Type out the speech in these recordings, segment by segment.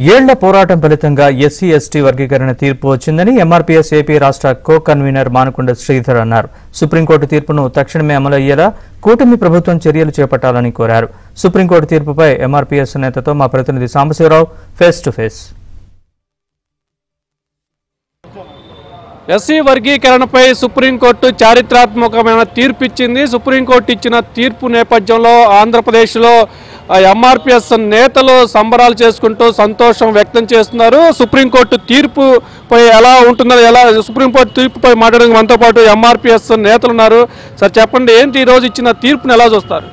ఏళ్ల పోరాటం ఫలితంగా ఎస్సీ ఎస్టీ వర్గీకరణ తీర్పు వచ్చిందని ఎంఆర్పీఎస్ ఏపీ రాష్ట్ర కో కన్వీనర్ మానకొండ శ్రీధర్ అన్నారు. సుప్రీంకోర్టు తీర్పును తక్షణమే అమలు అయ్యేలా కూటమి ప్రభుత్వం చర్యలు చేపట్టాలని కోరారు. సుప్రీంకోర్టు తీర్పుపై ఎంఆర్పీఎస్ నేతతో మా ప్రతినిధి Sambasivarao face to face. SC వర్గీకరణపై సుప్రీంకోర్టు చారిత్రాత్మకమైన తీర్పు ఇచ్చింది. సుప్రీంకోర్టు ఇచ్చిన తీర్పు నేపథ్యంలో ఆంధ్రప్రదేశ్లో ఎంఆర్పీఎస్ నేతలు సంబరాలు చేసుకుంటూ సంతోషం వ్యక్తం చేస్తున్నారు. సుప్రీంకోర్టు తీర్పుపై ఎలా ఉంటుందో సుప్రీంకోర్టు తీర్పుపై మాట్లాడడానికి మనతో పాటు ఎంఆర్పీఎస్ నేతలు ఉన్నారు. సార్ చెప్పండి, ఏంటి ఈరోజు ఇచ్చిన తీర్పును ఎలా చూస్తారు?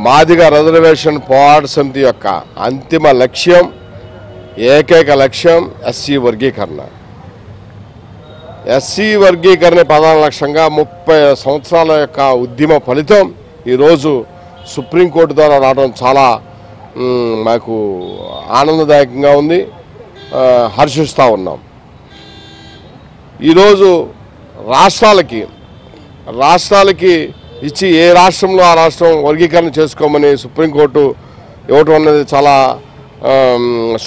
మాదిగ రిజర్వేషన్ పోరాట సమితి యొక్క అంతిమ లక్ష్యం, ఏకైక లక్ష్యం ఎస్సీ వర్గీకరణ. ఎస్సీ వర్గీకరణ ప్రధాన లక్ష్యంగా 30 సంవత్సరాల యొక్క ఉద్యమ ఫలితం ఈరోజు సుప్రీంకోర్టు ద్వారా రావడం చాలా మాకు ఆనందదాయకంగా ఉంది, హర్షిస్తూ ఉన్నాం. ఈరోజు రాష్ట్రాలకి ఇచ్చి ఏ రాష్ట్రంలో ఆ రాష్ట్రం వర్గీకరణ చేసుకోమని సుప్రీంకోర్టు ఇవ్వటం అనేది చాలా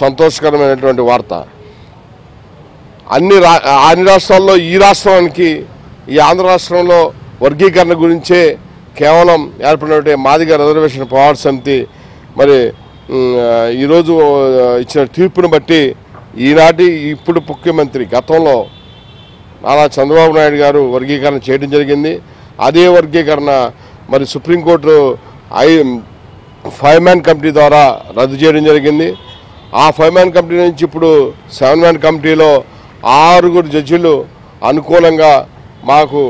సంతోషకరమైనటువంటి వార్త. అన్ని రాష్ట్రాల్లో ఈ రాష్ట్రానికి, ఈ ఆంధ్ర రాష్ట్రంలో వర్గీకరణ గురించే కేవలం ఏర్పడినటువంటి మాదిగ రిజర్వేషన్ పోరాట సమితి మరి ఈరోజు ఇచ్చిన తీర్పును బట్టి ఈనాటి ఇప్పుడు ముఖ్యమంత్రి గతంలో నారా చంద్రబాబు నాయుడు గారు వర్గీకరణ చేయడం జరిగింది. అదే వర్గీకరణ మరి సుప్రీంకోర్టు 5 మ్యాన్ కమిటీ ద్వారా రద్దు చేయడం జరిగింది. ఆ 5 మ్యాన్ కమిటీ నుంచి ఇప్పుడు 7 మ్యాన్ కమిటీలో 6 జడ్జిలు అనుకూలంగా మాకు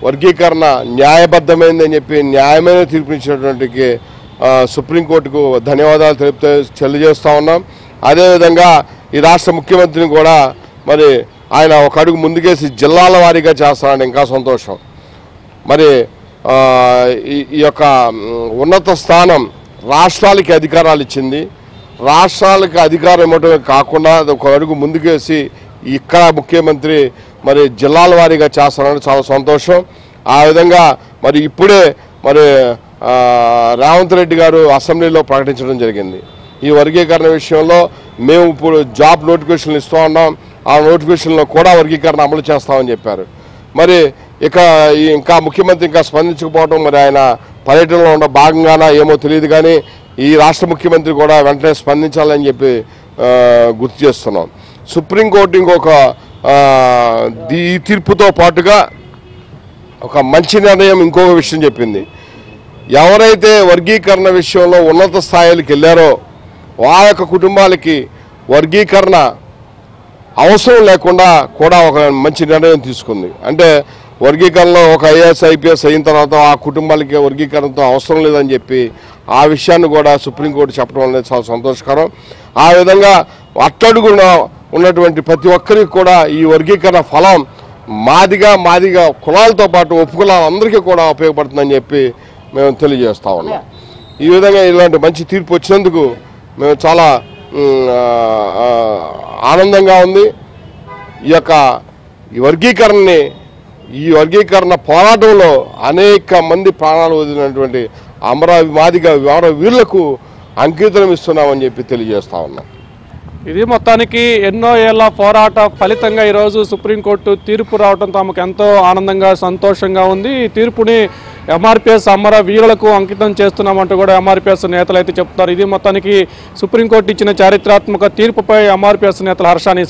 వర్గీకరణ న్యాయబద్ధమైందని చెప్పి న్యాయమైన తీర్పునిచ్చినటువంటి సుప్రీంకోర్టుకు ధన్యవాదాలు తెలియజేస్తూ ఉన్నాం. అదేవిధంగా ఈ రాష్ట్ర ముఖ్యమంత్రిని కూడా మరి ఆయన ఒక అడుగు ముందుకేసి జిల్లాల వారీగా చేస్తానని ఇంకా సంతోషం. మరి ఈ యొక్క ఉన్నత స్థానం రాష్ట్రాలకి అధికారాలు ఇచ్చింది. రాష్ట్రాలకి అధికారం ఇవ్వటమే కాకుండా ఒక అడుగు ముందుకేసి ఇక్కడ ముఖ్యమంత్రి మరి జిల్లాల వారీగా చేస్తారని చాలా సంతోషం. ఆ విధంగా మరి ఇప్పుడే మరి రేవంత్ రెడ్డి గారు అసెంబ్లీలో ప్రకటించడం జరిగింది. ఈ వర్గీకరణ విషయంలో మేము ఇప్పుడు జాబ్ నోటిఫికేషన్లు ఇస్తూ ఉన్నాం, ఆ నోటిఫికేషన్లో కూడా వర్గీకరణ అమలు చేస్తామని చెప్పారు. మరి ఇంకా ముఖ్యమంత్రి ఇంకా స్పందించకపోవడం మరి ఆయన పర్యటనలో ఉన్న భాగంగానా ఏమో తెలియదు, కానీ ఈ రాష్ట్ర ముఖ్యమంత్రి కూడా వెంటనే స్పందించాలని చెప్పి గుర్తు చేస్తున్నాం. సుప్రీంకోర్టు ఇంకొక ఈ తీర్పుతో పాటుగా ఒక మంచి నిర్ణయం ఇంకొక విషయం చెప్పింది. ఎవరైతే వర్గీకరణ విషయంలో ఉన్నత స్థాయిలకు వెళ్ళారో వాళ్ళ యొక్క కుటుంబాలకి వర్గీకరణ అవసరం లేకుండా కూడా ఒక మంచి నిర్ణయం తీసుకుంది. అంటే వర్గీకరణలో ఒక ఐఏఎస్ ఐపీఎస్ అయిన తర్వాత ఆ కుటుంబాలకి వర్గీకరణతో అవసరం లేదని చెప్పి ఆ విషయాన్ని కూడా సుప్రీంకోర్టు చెప్పడం అనేది చాలా సంతోషకరం. ఆ విధంగా అట్టడుగున ఉన్నటువంటి ప్రతి ఒక్కరికి కూడా ఈ వర్గీకరణ ఫలం మాదిగ కులాలతో పాటు ఉపకులాలందరికీ కూడా ఉపయోగపడుతుందని చెప్పి మేము తెలియజేస్తూ ఉన్నాం. ఈ విధంగా ఇలాంటి మంచి తీర్పు వచ్చినందుకు మేము చాలా ఆనందంగా ఉంది. ఈ వర్గీకరణ పోరాటంలో అనేక మంది ప్రాణాలు వదిలినటువంటి మాదిగ వీరులకు అంకితం ఇస్తున్నామని చెప్పి తెలియజేస్తూ ఉన్నాం. ఇది మొత్తానికి ఎన్నో ఏళ్ల పోరాట ఫలితంగా ఈరోజు సుప్రీంకోర్టు తీర్పు రావడం తమకు ఎంతో ఆనందంగా సంతోషంగా ఉంది. ఈ తీర్పుని ఎంఆర్పీఎస్ అమర వీరులకు అంకితం చేస్తున్నామంటూ కూడా ఎంఆర్పీఎస్ నేతలు అయితే చెప్తున్నారు. ఇది మొత్తానికి సుప్రీంకోర్టు ఇచ్చిన చారిత్రాత్మక తీర్పుపై ఎంఆర్పీఎస్ నేతల హర్షాన్ని